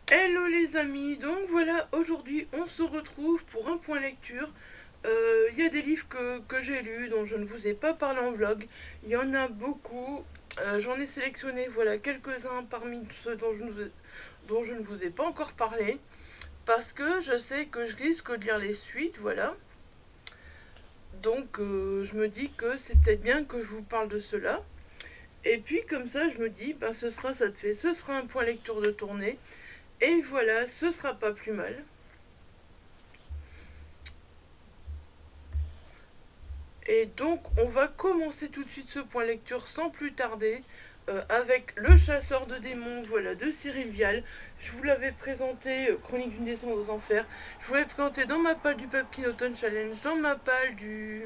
Hello les amis, donc voilà, aujourd'hui on se retrouve pour un point lecture. Il y a des livres que j'ai lus dont je ne vous ai pas parlé en vlog. Il y en a beaucoup. J'en ai sélectionné voilà quelques-uns parmi ceux dont je ne vous ai pas encore parlé. Parce que je sais que je risque de lire les suites, voilà. Donc je me dis que c'est peut-être bien que je vous parle de cela. Et puis comme ça je me dis, ben ce sera un point lecture de tournée. Et voilà, ce sera pas plus mal. Et donc, on va commencer tout de suite ce point lecture sans plus tarder avec Le chasseur de démons, voilà, de Cyril Vial. Je vous l'avais présenté, Chronique d'une descente aux enfers. Je vous l'avais présenté dans ma palle du Pumpkin Autumn Challenge, dans ma palle du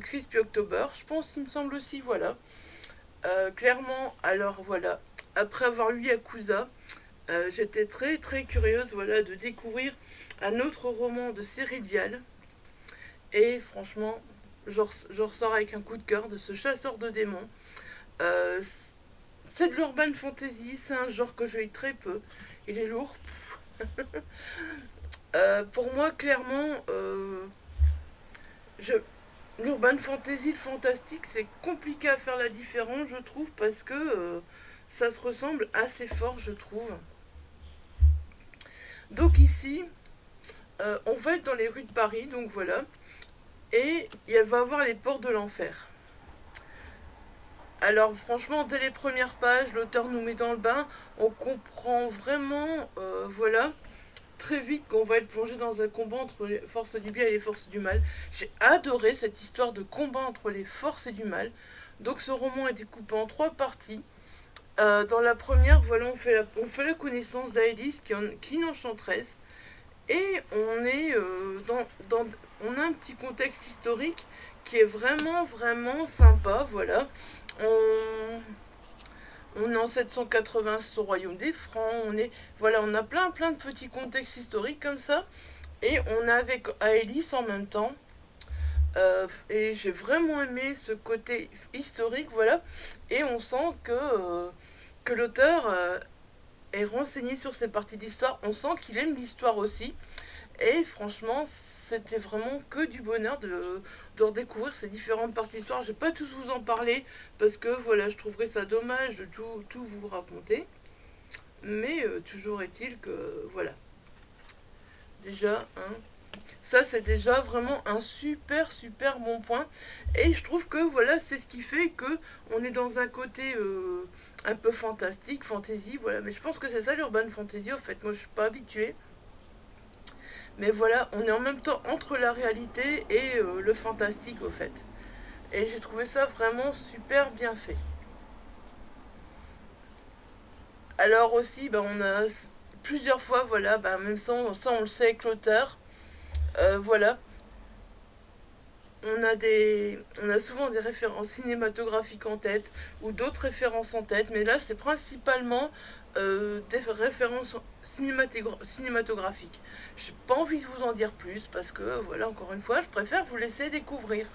Crispy October. Je pense, il me semble aussi, voilà. Clairement, alors voilà, après avoir lu Yakuza, j'étais très très curieuse, voilà, de découvrir un autre roman de Cyril Vial. Et franchement, je ressors avec un coup de cœur de ce chasseur de démons. Euh, c'est de l'urban fantasy, c'est un genre que je lis très peu. Il est lourd. Pour moi, clairement, je, l'urban fantasy, le fantastique, c'est compliqué à faire la différence, je trouve, parce que ça se ressemble assez fort, je trouve. Donc ici, on va être dans les rues de Paris, donc voilà, et il va y avoir les portes de l'enfer. Alors franchement, dès les premières pages, l'auteur nous met dans le bain, on comprend vraiment, voilà, très vite qu'on va être plongé dans un combat entre les forces du bien et les forces du mal. J'ai adoré cette histoire de combat entre les forces et du mal. Donc ce roman est découpé en trois parties. Dans la première, voilà, on fait la connaissance d'Alice qui est une enchanteresse. Et on est on a un petit contexte historique qui est vraiment vraiment sympa, voilà. On, on est en 780 au royaume des Francs, on a plein de petits contextes historiques comme ça, et on a avec Aélis en même temps. Et j'ai vraiment aimé ce côté historique, voilà, et on sent que l'auteur est renseigné sur ces parties d'histoire, on sent qu'il aime l'histoire aussi, et franchement, c'était vraiment que du bonheur de redécouvrir ces différentes parties d'histoire. Je vais pas tous vous en parler parce que voilà, je trouverais ça dommage de tout vous raconter. Mais toujours est-il que voilà, déjà, hein, ça c'est déjà vraiment un super bon point. Et je trouve que voilà, c'est ce qui fait que on est dans un côté un peu fantastique, fantasy, voilà. Mais je pense que c'est ça l'urban fantasy en fait. Moi je suis pas habituée. Mais voilà, on est en même temps entre la réalité et le fantastique au fait. Et j'ai trouvé ça vraiment super bien fait. Alors aussi, bah, on a plusieurs fois, voilà, bah, même ça on le sait avec l'auteur, voilà, on a souvent des références cinématographiques en tête ou d'autres références en tête, mais là c'est principalement des références cinématographiques. J'ai pas envie de vous en dire plus parce que voilà, encore une fois, je préfère vous laisser découvrir.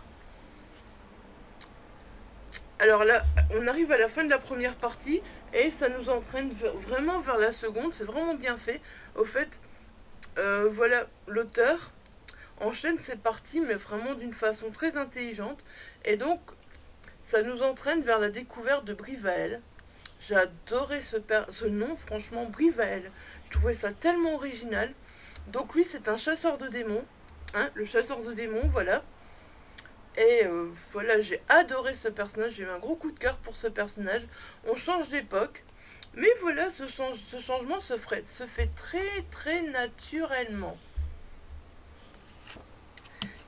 Alors là, on arrive à la fin de la première partie et ça nous entraîne vraiment vers la seconde. C'est vraiment bien fait. Au fait, voilà, l'auteur enchaîne ses parties, mais vraiment d'une façon très intelligente. Et donc, ça nous entraîne vers la découverte de Brivael. J'ai adoré ce nom, franchement, Brivael. Je trouvais ça tellement original. Donc lui, c'est un chasseur de démons. Hein, le chasseur de démons, voilà. Et voilà, j'ai adoré ce personnage, j'ai eu un gros coup de cœur pour ce personnage. On change d'époque, mais voilà, ce changement se fait très naturellement.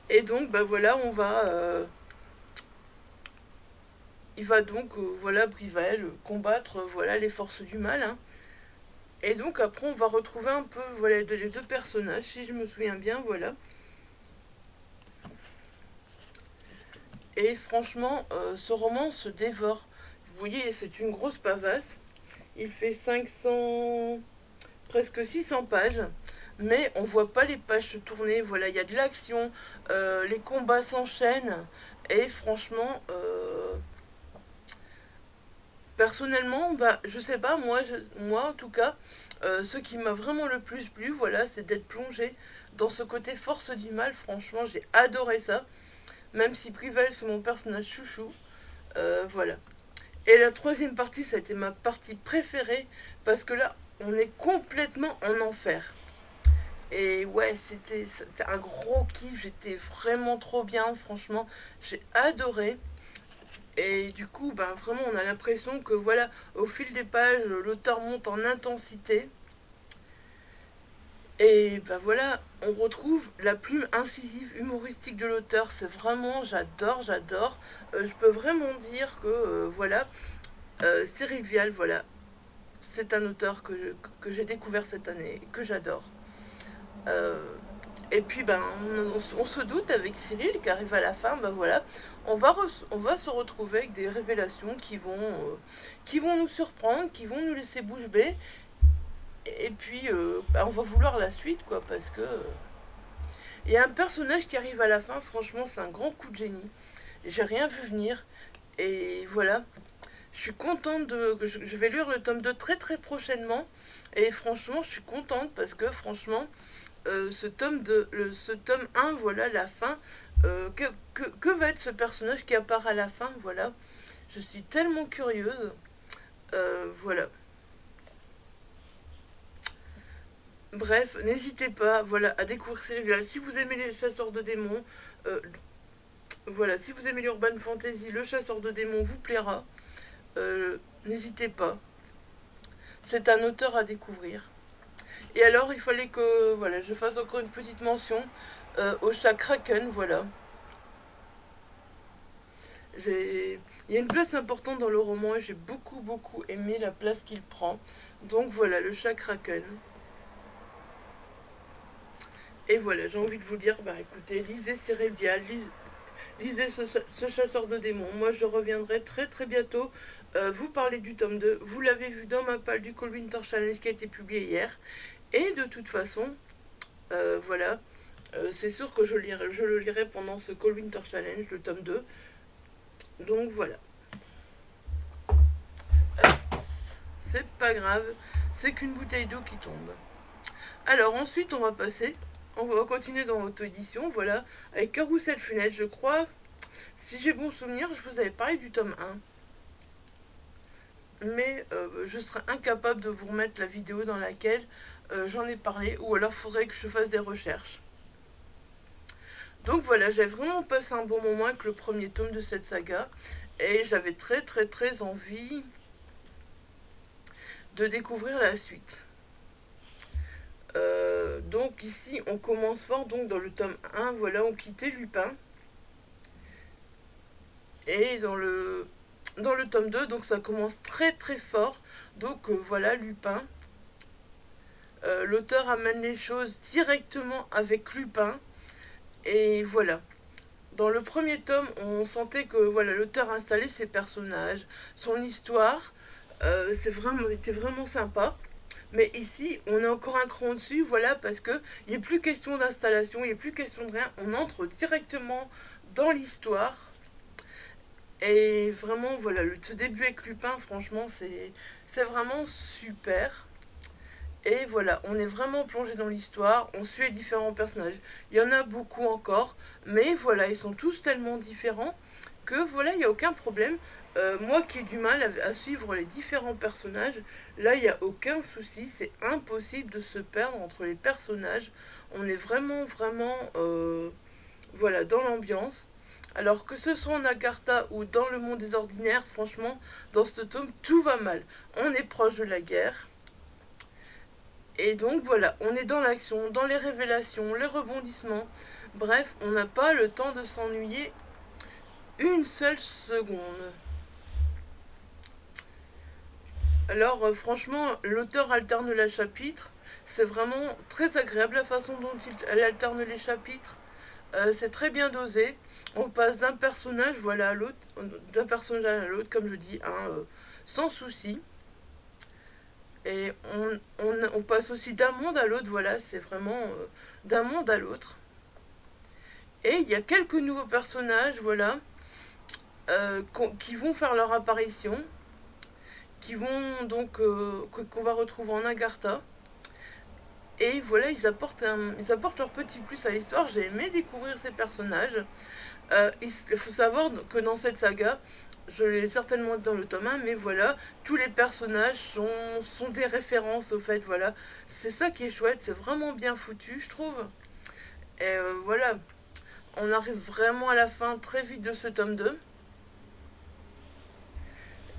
Et donc, bah voilà, il va donc, voilà, Brivael combattre, voilà, les forces du mal. Hein. Et donc après, on va retrouver un peu, voilà, les deux personnages, si je me souviens bien, voilà. Et franchement, ce roman se dévore. Vous voyez, c'est une grosse pavasse. Il fait 500, presque 600 pages, mais on voit pas les pages se tourner. Voilà, il y a de l'action, les combats s'enchaînent, et franchement, Personnellement, bah, je sais pas, moi en tout cas, ce qui m'a vraiment le plus plu, voilà, c'est d'être plongé dans ce côté force du mal. Franchement, j'ai adoré ça. Même si Privel, c'est mon personnage chouchou. Voilà. Et la troisième partie, ça a été ma partie préférée, parce que là, on est complètement en enfer. Et ouais, c'était un gros kiff, j'étais vraiment trop bien, franchement, j'ai adoré. Et du coup, ben, vraiment, on a l'impression que voilà, au fil des pages, l'auteur monte en intensité. Et ben voilà, on retrouve la plume incisive, humoristique de l'auteur. C'est vraiment, j'adore, j'adore. Je peux vraiment dire que, voilà, Cyril Vial, voilà, c'est un auteur que j'ai découvert cette année, que j'adore. Euh, et puis, ben, on se doute avec Cyril qui arrive à la fin, ben voilà, on va se retrouver avec des révélations qui vont nous surprendre, qui vont nous laisser bouche bée. Et puis, ben, on va vouloir la suite, quoi, parce que il y a un personnage qui arrive à la fin, franchement, c'est un grand coup de génie. J'ai rien vu venir. Et voilà, je suis contente je vais lire le tome 2 très très prochainement. Et franchement, je suis contente parce que franchement, ce tome un, voilà, la fin. Que va être ce personnage qui apparaît à la fin, voilà. Je suis tellement curieuse. Voilà. Bref, n'hésitez pas, voilà, à découvrir ces livres. Si vous aimez les chasseurs de démons, euh, voilà, si vous aimez l'urban fantasy, le chasseur de démons vous plaira. N'hésitez pas. C'est un auteur à découvrir. Et alors, il fallait que voilà, je fasse encore une petite mention au chat Kraken, voilà. Il y a une place importante dans le roman et j'ai beaucoup beaucoup aimé la place qu'il prend. Donc voilà, le chat Kraken. Et voilà, j'ai envie de vous dire, bah écoutez, lisez Cyril Vial, lisez ce chasseur de démons. Moi, je reviendrai très très bientôt vous parler du tome 2. Vous l'avez vu dans ma palle du Cold Winter Challenge qui a été publié hier. Et de toute façon, voilà, c'est sûr que je le lirai pendant ce Cold Winter Challenge, le tome 2. Donc voilà. C'est pas grave, c'est qu'une bouteille d'eau qui tombe. Alors ensuite, on va continuer dans l'auto-édition, voilà, avec Carrousel Funeste, je crois. Si j'ai bon souvenir, je vous avais parlé du tome 1. Mais je serais incapable de vous remettre la vidéo dans laquelle j'en ai parlé, ou alors il faudrait que je fasse des recherches. Donc voilà, j'ai vraiment passé un bon moment avec le premier tome de cette saga, et j'avais très très très envie de découvrir la suite. Donc ici, on commence fort, donc dans le tome 1, voilà, on quittait Lupin. Et dans le tome 2, donc ça commence très très fort. Donc voilà, Lupin. L'auteur amène les choses directement avec Lupin. Et voilà. Dans le premier tome, on sentait que voilà, l'auteur installait ses personnages, son histoire. C'était vraiment sympa. Mais ici, on est encore un cran au-dessus, voilà, parce que il n'est plus question d'installation, il n'est plus question de rien. On entre directement dans l'histoire. Et vraiment, voilà, ce début avec Lupin, franchement, c'est vraiment super. Et voilà, on est vraiment plongé dans l'histoire, on suit les différents personnages. Il y en a beaucoup encore, mais voilà, ils sont tous tellement différents que voilà, il n'y a aucun problème. Moi qui ai du mal à suivre les différents personnages, là, il n'y a aucun souci, c'est impossible de se perdre entre les personnages. On est vraiment, vraiment, voilà, dans l'ambiance. Alors que ce soit en Agartha ou dans le monde des ordinaires, franchement, dans ce tome, tout va mal. On est proche de la guerre. Et donc voilà, on est dans l'action, dans les révélations, les rebondissements. Bref, on n'a pas le temps de s'ennuyer une seule seconde. Alors franchement, l'auteur alterne les chapitres. C'est vraiment très agréable la façon dont elle alterne les chapitres. C'est très bien dosé. On passe d'un personnage voilà, à l'autre, comme je dis, hein, sans souci. Et on passe aussi d'un monde à l'autre, voilà, c'est vraiment d'un monde à l'autre. Et il y a quelques nouveaux personnages, voilà, qui vont faire leur apparition. qui vont donc qu'on va retrouver en Agartha. Et voilà, ils apportent leur petit plus à l'histoire. J'ai aimé découvrir ces personnages. Il faut savoir que dans cette saga, je l'ai certainement dans le tome 1, mais voilà, tous les personnages sont des références au fait, voilà. C'est ça qui est chouette, c'est vraiment bien foutu, je trouve. Et voilà, on arrive vraiment à la fin très vite de ce tome 2.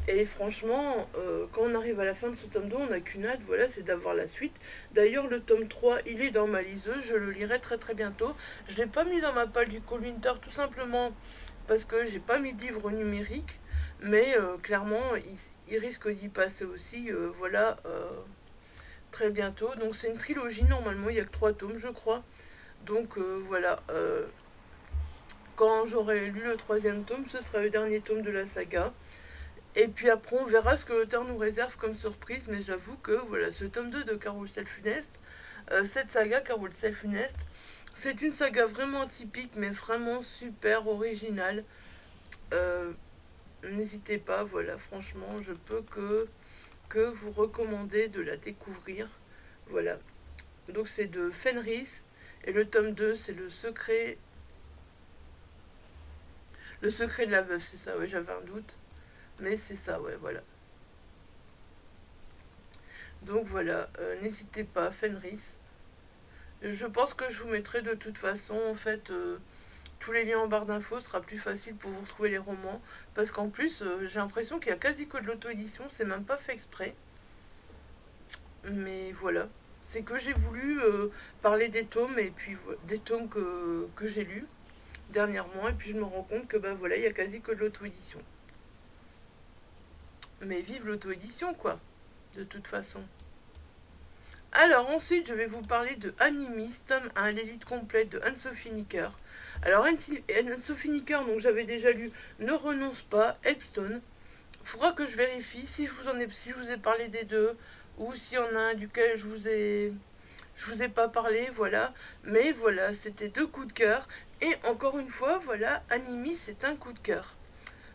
Et franchement, quand on arrive à la fin de ce tome 2, on n'a qu'une hâte, voilà, c'est d'avoir la suite. D'ailleurs, le tome 3, il est dans ma liseuse, je le lirai très très bientôt. Je ne l'ai pas mis dans ma palle du Cold Winter, tout simplement parce que j'ai pas mis de livre numérique. Mais clairement, il risque d'y passer aussi, voilà, très bientôt. Donc c'est une trilogie, normalement, il n'y a que 3 tomes, je crois. Donc voilà, quand j'aurai lu le 3e tome, ce sera le dernier tome de la saga. Et puis après, on verra ce que l'auteur nous réserve comme surprise. Mais j'avoue que voilà, ce tome 2 de Carrousel Funeste, cette saga Carrousel Funeste, c'est une saga vraiment typique, mais vraiment super originale. N'hésitez pas, voilà, franchement, je peux que vous recommander de la découvrir. Voilà. Donc c'est de Fenris. Et le tome 2, c'est le secret. Le secret de la veuve, c'est ça, ouais, j'avais un doute. Mais c'est ça, ouais, voilà. Donc voilà, n'hésitez pas, Fenris. Je pense que je vous mettrai de toute façon, en fait, tous les liens en barre d'infos, ce sera plus facile pour vous retrouver les romans. Parce qu'en plus, j'ai l'impression qu'il y a quasi que de l'auto-édition, c'est même pas fait exprès. Mais voilà, c'est que j'ai voulu parler des tomes, et puis des tomes que j'ai lus dernièrement, et puis je me rends compte que ben voilà, il y a quasi que de l'auto-édition. Mais vive l'auto-édition, quoi, de toute façon. Alors ensuite, je vais vous parler de Animis, tome 1, l'élite complète de Anne-Sophie Nicker. Alors Anne-Sophie Nicker, donc j'avais déjà lu Ne renonce pas, Epstone. Faudra que je vérifie si je vous ai parlé des deux, ou s'il y en a un duquel je vous ai pas parlé, voilà. Mais voilà, c'était 2 coups de cœur. Et encore une fois, voilà, Animis, c'est un coup de cœur.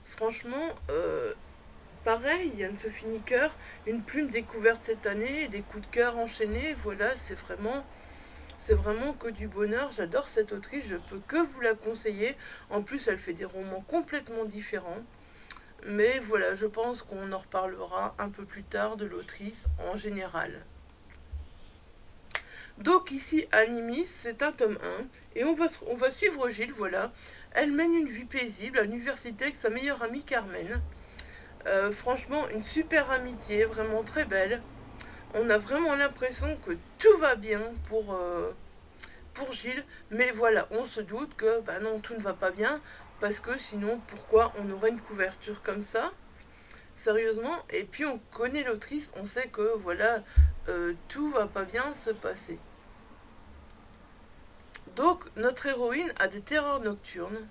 Franchement, pareil, Anne-Sophie Nicker, une plume découverte cette année, des coups de cœur enchaînés, voilà, c'est vraiment que du bonheur. J'adore cette autrice, je peux que vous la conseiller. En plus, elle fait des romans complètement différents. Mais voilà, je pense qu'on en reparlera un peu plus tard de l'autrice en général. Donc ici, Animis, c'est un tome 1, et on va suivre Gilles, voilà. Elle mène une vie paisible à l'université avec sa meilleure amie Carmen. Franchement, une super amitié, vraiment très belle. On a vraiment l'impression que tout va bien pour Gilles, mais voilà, on se doute que bah non, tout ne va pas bien, parce que sinon, pourquoi on aurait une couverture comme ça? Sérieusement, et puis on connaît l'autrice, on sait que voilà, tout va pas bien se passer. Donc notre héroïne a des terreurs nocturnes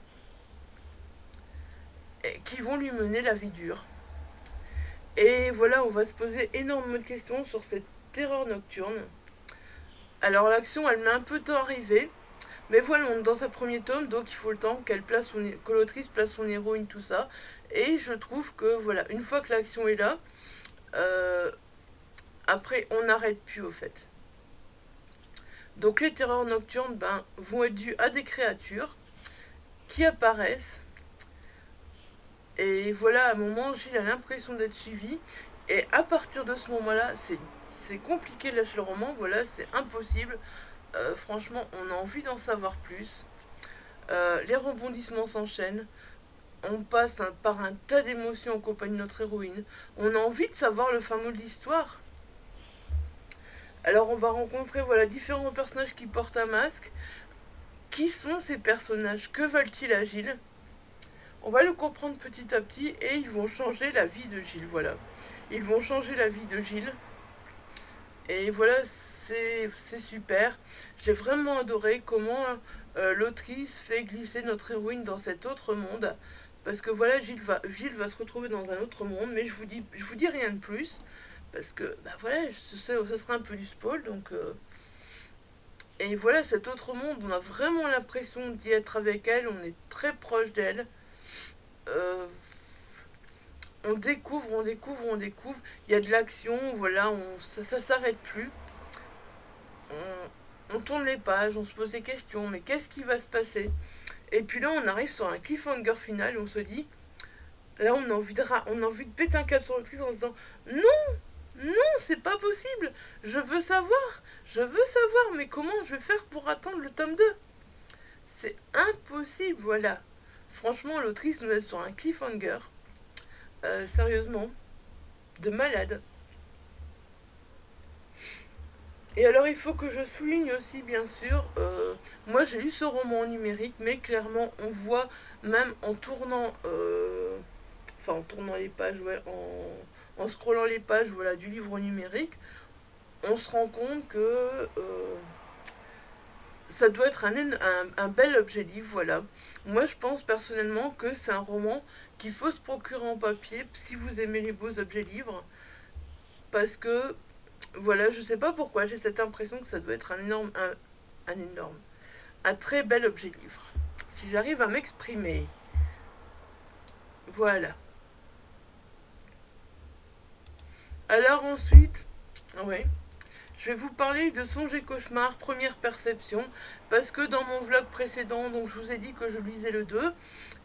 qui vont lui mener la vie dure. Et voilà, on va se poser énormément de questions sur cette terreur nocturne. Alors l'action, elle met un peu de temps à arriver, mais voilà, on est dans sa premier tome, donc il faut le temps que l'autrice place son héroïne, tout ça. Et je trouve que voilà, une fois que l'action est là, après on n'arrête plus au fait. Donc les terreurs nocturnes vont être dues à des créatures qui apparaissent. Et voilà, à un moment, Gilles a l'impression d'être suivi. Et à partir de ce moment-là, c'est compliqué de lâcher le roman. Voilà, c'est impossible. Franchement, on a envie d'en savoir plus. Les rebondissements s'enchaînent. On passe par un tas d'émotions en compagnie de notre héroïne. On a envie de savoir le fin mot de l'histoire. Alors on va rencontrer voilà, différents personnages qui portent un masque. Qui sont ces personnages? Que veulent-ils à Gilles? On va le comprendre petit à petit et ils vont changer la vie de Gilles, voilà. Ils vont changer la vie de Gilles. Et voilà, c'est super. J'ai vraiment adoré comment l'autrice fait glisser notre héroïne dans cet autre monde. Parce que voilà, Gilles va se retrouver dans un autre monde, mais je vous dis rien de plus. Parce que, bah voilà, ce sera un peu du spoil, donc... Et voilà, cet autre monde, on a vraiment l'impression d'y être avec elle, on est très proche d'elle. On découvre, on découvre, on découvre. Il y a de l'action, voilà, ça s'arrête plus. On tourne les pages, on se pose des questions, mais qu'est-ce qui va se passer? Et puis là, on arrive sur un cliffhanger final et on se dit, là, on a envie de péter un câble sur l'autrice en se disant, non, non, c'est pas possible, je veux savoir, mais comment je vais faire pour attendre le tome 2? C'est impossible, voilà. Franchement, l'autrice nous laisse sur un cliffhanger. Sérieusement, de malade. Et alors, il faut que je souligne aussi, bien sûr, moi j'ai lu ce roman en numérique, mais clairement, on voit, même en tournant, enfin en tournant les pages, ouais, en scrollant les pages, voilà, du livre numérique, on se rend compte que ça doit être un bel objet livre, voilà. Moi, je pense personnellement que c'est un roman qu'il faut se procurer en papier si vous aimez les beaux objets livres, parce que, voilà, je sais pas pourquoi, j'ai cette impression que ça doit être un très bel objet livre. Si j'arrive à m'exprimer, voilà. Alors ensuite, ouais. Je vais vous parler de Songes et Cauchemars, première perception, parce que dans mon vlog précédent, donc je vous ai dit que je lisais le 2,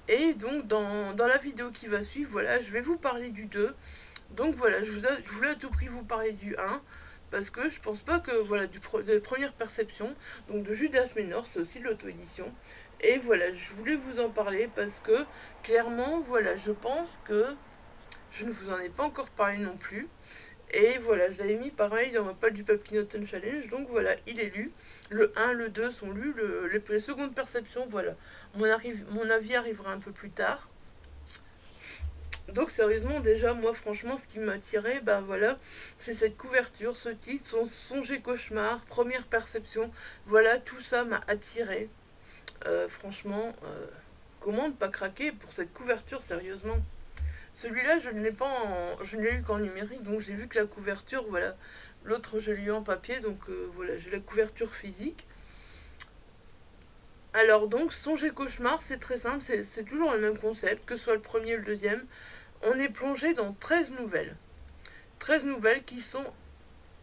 et donc dans la vidéo qui va suivre, voilà, je vais vous parler du 2. Donc voilà, je voulais à tout prix vous parler du 1, parce que je pense pas que, voilà, de première perception, donc de Judas Menor, c'est aussi de l'auto-édition, et voilà, je voulais vous en parler, parce que, clairement, voilà, je pense que je ne vous en ai pas encore parlé non plus. Et voilà, je l'avais mis pareil dans ma page du Papinoton Challenge. Donc voilà, il est lu. Le 1, le 2 sont lus. Les secondes perceptions, voilà. Mon avis arrivera un peu plus tard. Donc sérieusement, déjà, moi franchement, ce qui m'a attiré, ben voilà, c'est cette couverture, ce titre, son Songe et Cauchemar, première perception. Voilà, tout ça m'a attiré. Franchement, comment ne pas craquer pour cette couverture, sérieusement? Celui-là, je ne l'ai lu qu'en numérique, donc j'ai vu que la couverture, voilà. L'autre, je l'ai lu en papier, donc voilà, j'ai la couverture physique. Alors donc, Songe et Cauchemar, c'est très simple, c'est toujours le même concept, que ce soit le premier ou le deuxième. On est plongé dans 13 nouvelles. 13 nouvelles qui sont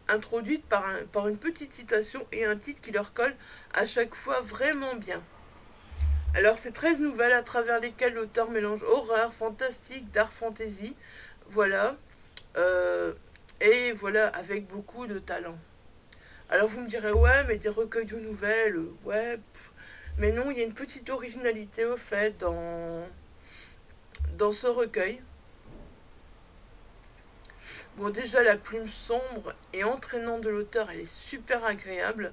introduites par une petite citation et un titre qui leur colle à chaque fois vraiment bien. Alors, c'est 13 nouvelles à travers lesquelles l'auteur mélange horreur, fantastique, dark fantasy, voilà, et voilà, avec beaucoup de talent. Alors, vous me direz, ouais, mais des recueils de nouvelles, ouais, mais non, il y a une petite originalité au fait dans ce recueil. Bon, déjà, la plume sombre et entraînante de l'auteur, elle est super agréable.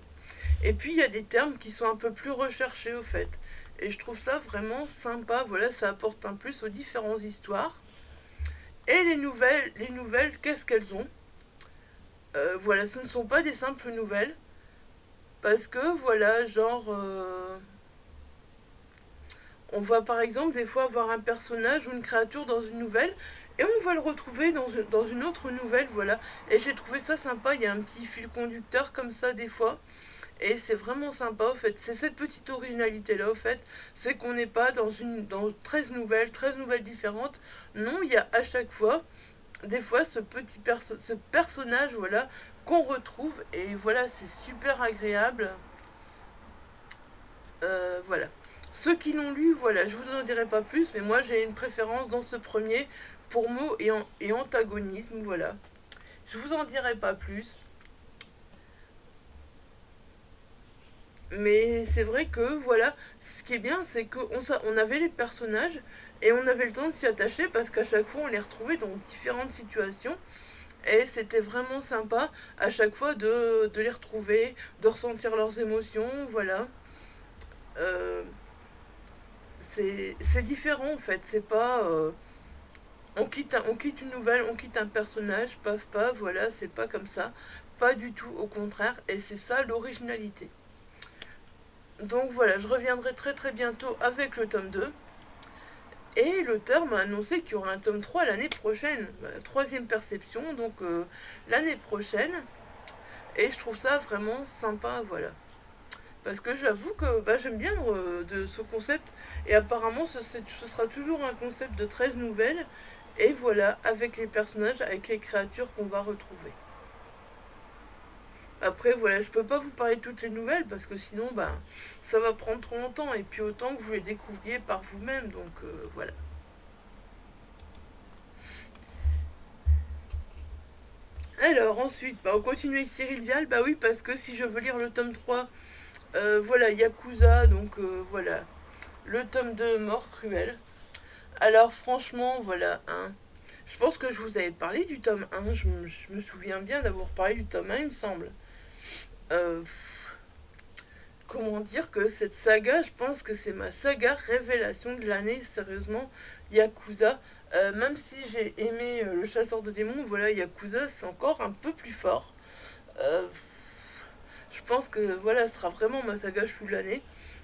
Et puis, il y a des termes qui sont un peu plus recherchés au fait. Et je trouve ça vraiment sympa, voilà, ça apporte un plus aux différentes histoires. Et les nouvelles, qu'est-ce qu'elles ont? Voilà, ce ne sont pas des simples nouvelles, parce que, voilà, genre, on va par exemple des fois avoir un personnage ou une créature dans une nouvelle, et on va le retrouver dans une autre nouvelle, voilà. Et j'ai trouvé ça sympa, il y a un petit fil conducteur comme ça des fois. Et c'est vraiment sympa, au fait. C'est cette petite originalité-là, au fait. C'est qu'on n'est pas dans 13 nouvelles différentes. Non, il y a à chaque fois, des fois, ce personnage, voilà, qu'on retrouve. Et voilà, c'est super agréable. Voilà. Ceux qui l'ont lu, voilà, je vous en dirai pas plus, mais moi, j'ai une préférence dans ce premier pour mots et antagonisme, voilà. Je vous en dirai pas plus. Mais c'est vrai que, voilà, ce qui est bien, c'est qu'on avait les personnages et on avait le temps de s'y attacher parce qu'à chaque fois, on les retrouvait dans différentes situations. Et c'était vraiment sympa à chaque fois de les retrouver, de ressentir leurs émotions, voilà. Euh, c'est différent en fait, c'est pas... on quitte une nouvelle, on quitte un personnage, paf paf, voilà, c'est pas comme ça. Pas du tout, au contraire, et c'est ça l'originalité. Donc voilà, je reviendrai très très bientôt avec le tome 2. Et l'auteur m'a annoncé qu'il y aura un tome 3 l'année prochaine. Troisième perception, donc l'année prochaine. Et je trouve ça vraiment sympa, voilà. Parce que j'avoue que j'aime bien de ce concept. Et apparemment, ce sera toujours un concept de 13 nouvelles. et voilà, avec les personnages, avec les créatures qu'on va retrouver. Après, voilà, je peux pas vous parler de toutes les nouvelles parce que sinon, ben, ça va prendre trop longtemps. Et puis autant que vous les découvriez par vous-même. Donc voilà. Alors ensuite, bah, on continue avec Cyril Vial. Bah oui, parce que si je veux lire le tome 3, voilà, Yakuza, donc voilà, le tome 2, Mort Cruelle. Alors franchement, voilà, hein, je pense que je vous avais parlé du tome 1. Je me souviens bien d'avoir parlé du tome 1, il me semble. Euh, Comment dire que cette saga, je pense que c'est ma saga révélation de l'année, sérieusement, Yakuza. Même si j'ai aimé Le Chasseur de démons, voilà, Yakuza, c'est encore un peu plus fort. Euh, je pense que voilà, ce sera vraiment ma saga chou de l'année.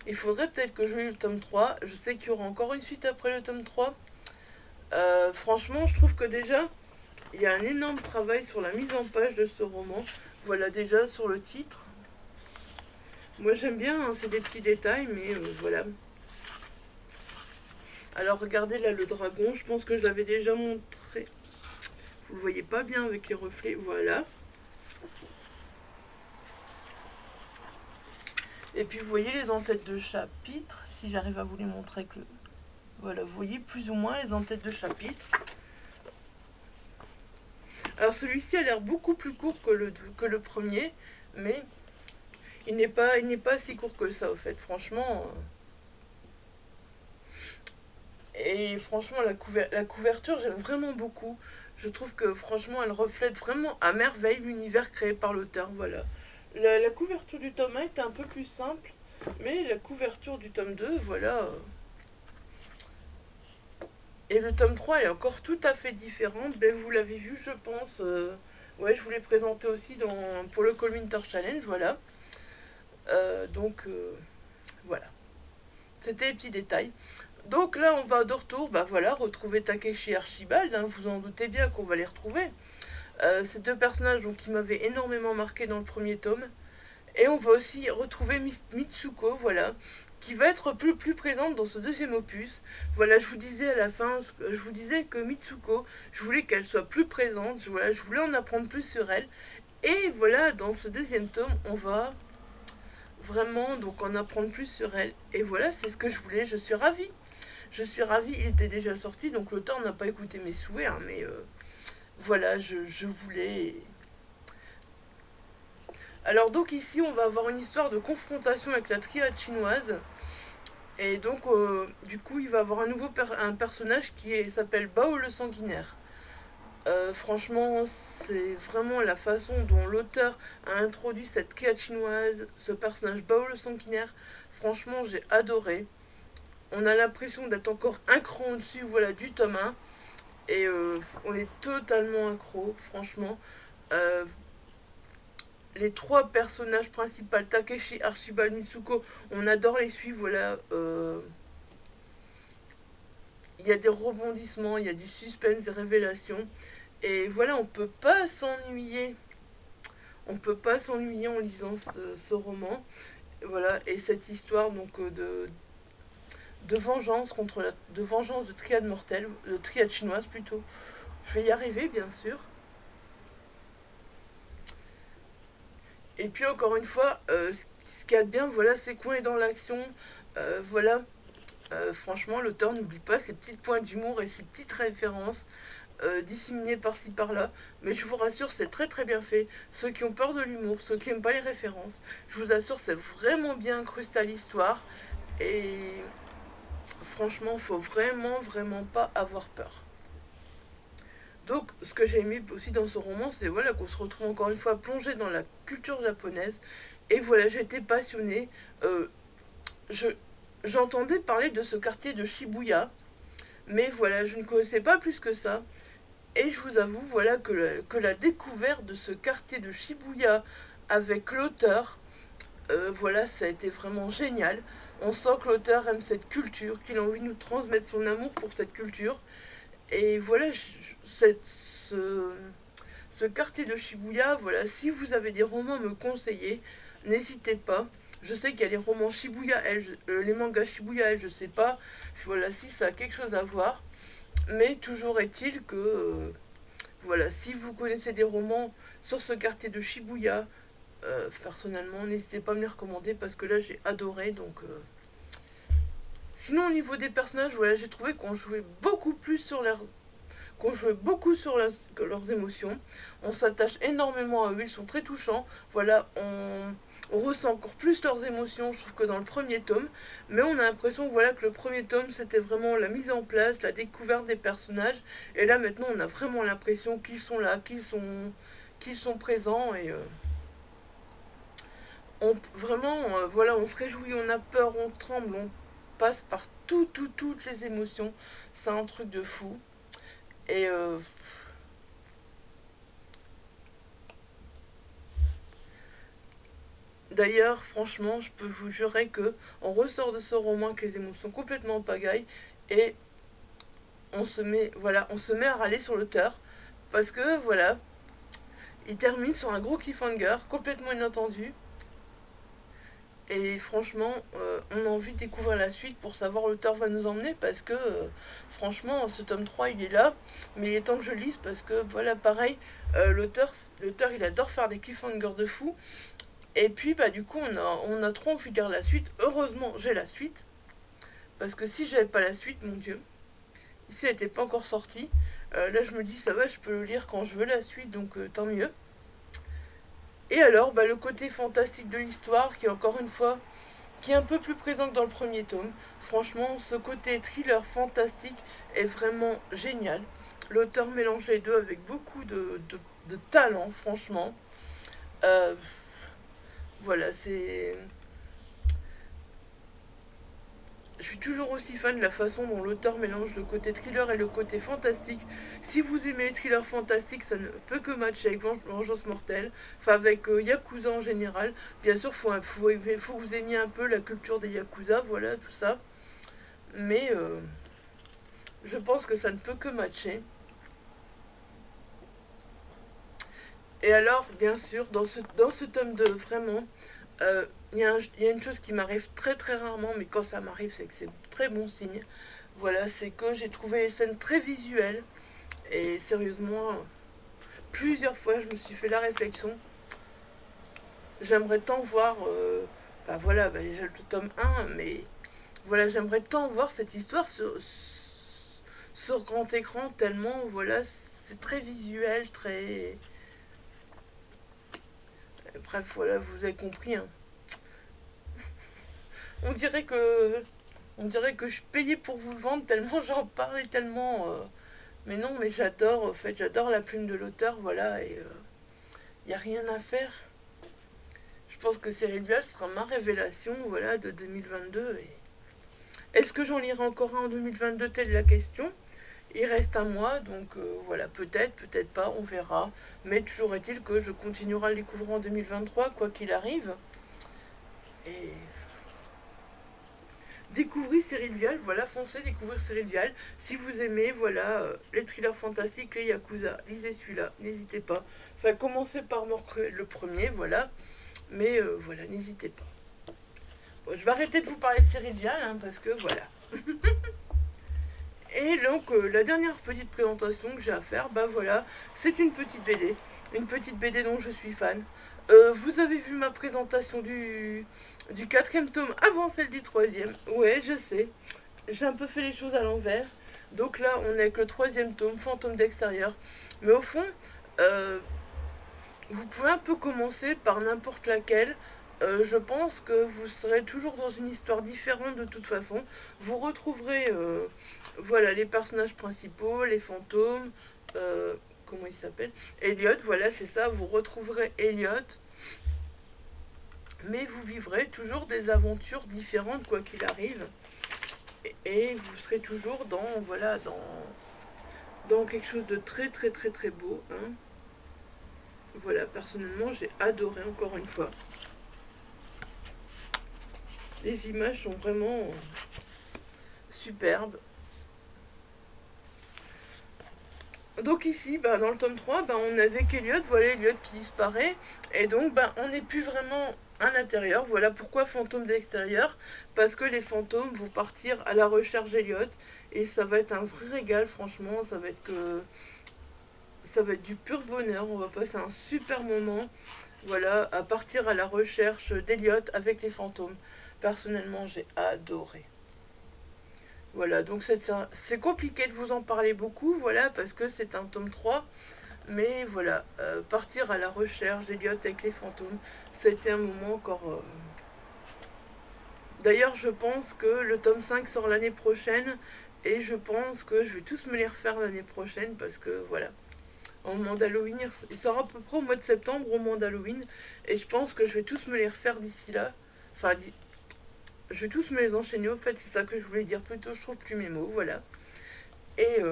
Il faudrait peut-être que je lis le tome 3. Je sais qu'il y aura encore une suite après le tome 3. Franchement, je trouve que déjà, il y a un énorme travail sur la mise en page de ce roman. Voilà, déjà sur le titre. Moi j'aime bien, hein, c'est des petits détails, mais voilà. Alors regardez là le dragon, je pense que je l'avais déjà montré. Vous le voyez pas bien avec les reflets, voilà. Et puis vous voyez les en-têtes de chapitre, si j'arrive à vous les montrer que... Voilà, vous voyez plus ou moins les en-têtes de chapitre. Alors celui-ci a l'air beaucoup plus court que le premier, mais il n'est pas si court que ça au fait, franchement. Et franchement, la couverture, j'aime vraiment beaucoup. Je trouve que franchement, elle reflète vraiment à merveille l'univers créé par l'auteur. Voilà. La couverture du tome 1 était un peu plus simple, mais la couverture du tome 2, voilà. Et le tome 3 elle est encore tout à fait différente. Ben, vous l'avez vu, je pense. Ouais, je vous l'ai présenté aussi pour le Call Winter Challenge, voilà. Donc, voilà. C'était les petits détails. Donc là, on va de retour, bah voilà, retrouver Takeshi et Archibald, hein, vous en doutez bien qu'on va les retrouver. Ces deux personnages donc, qui m'avaient énormément marqué dans le premier tome. Et on va aussi retrouver Mitsuko, voilà, qui va être plus présente dans ce deuxième opus. Voilà, je vous disais à la fin, je vous disais que Mitsuko, je voulais qu'elle soit plus présente, voilà, je voulais en apprendre plus sur elle. Et voilà, dans ce deuxième tome, on va vraiment donc en apprendre plus sur elle. Et voilà, c'est ce que je voulais, je suis ravie. Je suis ravie, il était déjà sorti, donc l'auteur n'a pas écouté mes souhaits, hein, mais voilà, je voulais. Alors donc ici, on va avoir une histoire de confrontation avec la triade chinoise. Et donc, du coup, il va avoir un personnage qui s'appelle Bao le Sanguinaire. Franchement, c'est vraiment la façon dont l'auteur a introduit cette triade chinoise, ce personnage Bao le Sanguinaire. Franchement, j'ai adoré. On a l'impression d'être encore un cran au-dessus, voilà, du tome 1. Et on est totalement accro, franchement. Euh, les trois personnages principaux, Takeshi, Archibald, Mitsuko, on adore les suivre, voilà. Il y a des rebondissements, il y a du suspense, des révélations. Et voilà, on peut pas s'ennuyer. On peut pas s'ennuyer en lisant ce roman. Voilà, et cette histoire donc de vengeance de vengeance de triade mortelle, de triade chinoise plutôt. Je vais y arriver, bien sûr. Et puis encore une fois, ce qu'il y a de bien, voilà, c'est qu'on est dans l'action. Voilà, franchement, l'auteur n'oublie pas ses petites points d'humour et ses petites références disséminées par-ci par-là. Mais je vous rassure, c'est très très bien fait. Ceux qui ont peur de l'humour, ceux qui n'aiment pas les références, je vous assure, c'est vraiment bien incrusté à l'histoire. Et franchement, faut vraiment pas avoir peur. Donc, ce que j'ai aimé aussi dans ce roman, c'est voilà, qu'on se retrouve encore une fois plongé dans la culture japonaise. Et voilà, j'étais passionnée. Je, J'entendais parler de ce quartier de Shibuya, mais voilà, je ne connaissais pas plus que ça. Et je vous avoue, voilà, que la découverte de ce quartier de Shibuya avec l'auteur, voilà, ça a été vraiment génial. On sent que l'auteur aime cette culture, qu'il a envie de nous transmettre son amour pour cette culture. Et voilà, ce, ce quartier de Shibuya, voilà, si vous avez des romans à me conseiller, n'hésitez pas. Je sais qu'il y a les romans Shibuya, les mangas Shibuya, je sais pas. Voilà, si ça a quelque chose à voir. Mais toujours est-il que, voilà, si vous connaissez des romans sur ce quartier de Shibuya, personnellement, n'hésitez pas à me les recommander parce que là j'ai adoré. Donc, sinon au niveau des personnages, voilà, j'ai trouvé qu'on jouait beaucoup plus sur leurs qu'on jouait beaucoup sur leurs émotions. On s'attache énormément à eux, ils sont très touchants. Voilà, on ressent encore plus leurs émotions, je trouve, que dans le premier tome. Mais on a l'impression, voilà, que le premier tome, c'était vraiment la mise en place, la découverte des personnages. Et là, maintenant, on a vraiment l'impression qu'ils sont là, qu'ils sont présents. Et vraiment, voilà, on se réjouit, on a peur, on tremble, on passe par toutes les émotions. C'est un truc de fou. Et d'ailleurs, franchement, je peux vous jurer que on ressort de ce roman avec les émotions complètement en pagaille et on se met, voilà, on se met à râler sur l'auteur parce que voilà, il termine sur un gros cliffhanger complètement inattendu et franchement, on a envie de découvrir la suite pour savoir où l'auteur va nous emmener parce que franchement, ce tome 3 il est là, mais il est temps que je lise parce que voilà, pareil, l'auteur il adore faire des cliffhangers de fou. Et puis, bah, du coup, on a trop envie de lire la suite. Heureusement, j'ai la suite. Parce que si j'avais pas la suite, mon Dieu, ici, elle n'était pas encore sortie. Là, je me dis, ça va, je peux le lire quand je veux la suite, donc tant mieux. Et alors, bah, le côté fantastique de l'histoire, qui est encore une fois, qui est un peu plus présent que dans le premier tome. Franchement, ce côté thriller fantastique est vraiment génial. L'auteur mélange les deux avec beaucoup de talent, franchement. Euh, voilà, c'est... Je suis toujours aussi fan de la façon dont l'auteur mélange le côté thriller et le côté fantastique. Si vous aimez les thrillers fantastiques, ça ne peut que matcher avec Vengeance Mortelle, enfin avec Yakuza en général. Bien sûr, faut que vous aimiez un peu la culture des Yakuza, voilà, tout ça. Mais je pense que ça ne peut que matcher. Et alors, bien sûr, dans ce tome 2, vraiment, il y a une chose qui m'arrive très rarement, mais quand ça m'arrive, c'est que c'est très bon signe. Voilà, c'est que j'ai trouvé les scènes très visuelles. Et sérieusement, plusieurs fois, je me suis fait la réflexion. J'aimerais tant voir, bah voilà, bah déjà le tome 1, mais voilà, j'aimerais tant voir cette histoire sur grand écran, tellement, voilà, c'est très visuel, très... Bref, voilà, vous avez compris, hein. On dirait que... On dirait que je suis payée pour vous le vendre, tellement j'en parle et tellement... Mais non, mais j'adore, en fait, j'adore la plume de l'auteur, voilà, et il n'y a rien à faire. Je pense que Cyril Vial sera ma révélation, voilà, de 2022. Et... Est-ce que j'en lirai encore un en 2022, telle la question. Il reste un mois, donc voilà, peut-être, peut-être pas, on verra. Mais toujours est-il que je continuerai à le découvrir en 2023, quoi qu'il arrive. Et découvrez Cyril Vial, voilà, foncez découvrir Cyril Vial. Si vous aimez, voilà, les thrillers fantastiques, les Yakuza, lisez celui-là, n'hésitez pas. Enfin, commencez par Morcruel, le premier, voilà. Mais voilà, n'hésitez pas. Bon, je vais arrêter de vous parler de Cyril Vial, hein, parce que voilà. Et donc, la dernière petite présentation que j'ai à faire, bah voilà, c'est une petite BD. Une petite BD dont je suis fan. Vous avez vu ma présentation du quatrième tome avant celle du troisième. Ouais, je sais. J'ai un peu fait les choses à l'envers. Donc là, on est avec le troisième tome, Fantôme d'extérieur. Mais au fond, euh, vous pouvez un peu commencer par n'importe laquelle. Je pense que vous serez toujours dans une histoire différente de toute façon. Vous retrouverez voilà, les personnages principaux, les fantômes, comment il s'appelle, Elliot, voilà, c'est ça, vous retrouverez Elliot, mais vous vivrez toujours des aventures différentes quoi qu'il arrive. Et vous serez toujours dans, voilà, dans quelque chose de très beau. Hein. Voilà, personnellement, j'ai adoré encore une fois. Les images sont vraiment superbes. Donc ici, bah, dans le tome 3, bah, on avec Elliot, voilà Elliot qui disparaît, et donc bah, on n'est plus vraiment à l'intérieur. Voilà pourquoi fantôme d'extérieur, parce que les fantômes vont partir à la recherche d'Elliot, et ça va être un vrai régal, franchement, ça va être du pur bonheur, on va passer un super moment, voilà, à partir à la recherche d'Elliot avec les fantômes. Personnellement, j'ai adoré. Voilà, donc c'est compliqué de vous en parler beaucoup, voilà, parce que c'est un tome 3. Mais voilà, partir à la recherche d'Eliot avec les fantômes, c'était un moment encore... D'ailleurs, je pense que le tome 5 sort l'année prochaine, et je pense que je vais tous me les refaire l'année prochaine, parce que voilà, au moment d'Halloween, il sort à peu près au mois de septembre, au moment d'Halloween, et je pense que je vais tous me les refaire d'ici là. Enfin, je vais tous me les enchaîner, en fait, c'est ça que je voulais dire, plutôt je trouve plus mes mots, voilà. Et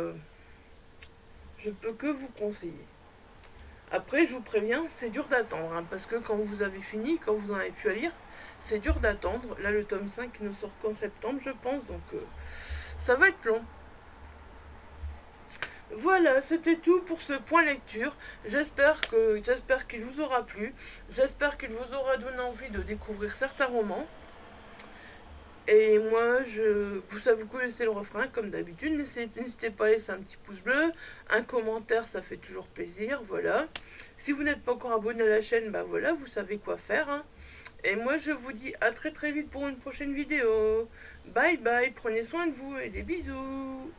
je peux que vous conseiller. Après, je vous préviens, c'est dur d'attendre, hein, parce que quand vous avez fini, quand vous en avez pu à lire, c'est dur d'attendre. Là, le tome 5 ne sort qu'en septembre, je pense, donc ça va être long. Voilà, c'était tout pour ce point lecture. J'espère qu'il vous aura plu. J'espère qu'il vous aura donné envie de découvrir certains romans. Et moi, vous savez, vous connaissez le refrain, comme d'habitude. N'hésitez pas à laisser un petit pouce bleu, un commentaire, ça fait toujours plaisir. Voilà. Si vous n'êtes pas encore abonné à la chaîne, bah voilà, vous savez quoi faire, hein. Et moi, je vous dis à très très vite pour une prochaine vidéo. Bye bye, prenez soin de vous et des bisous.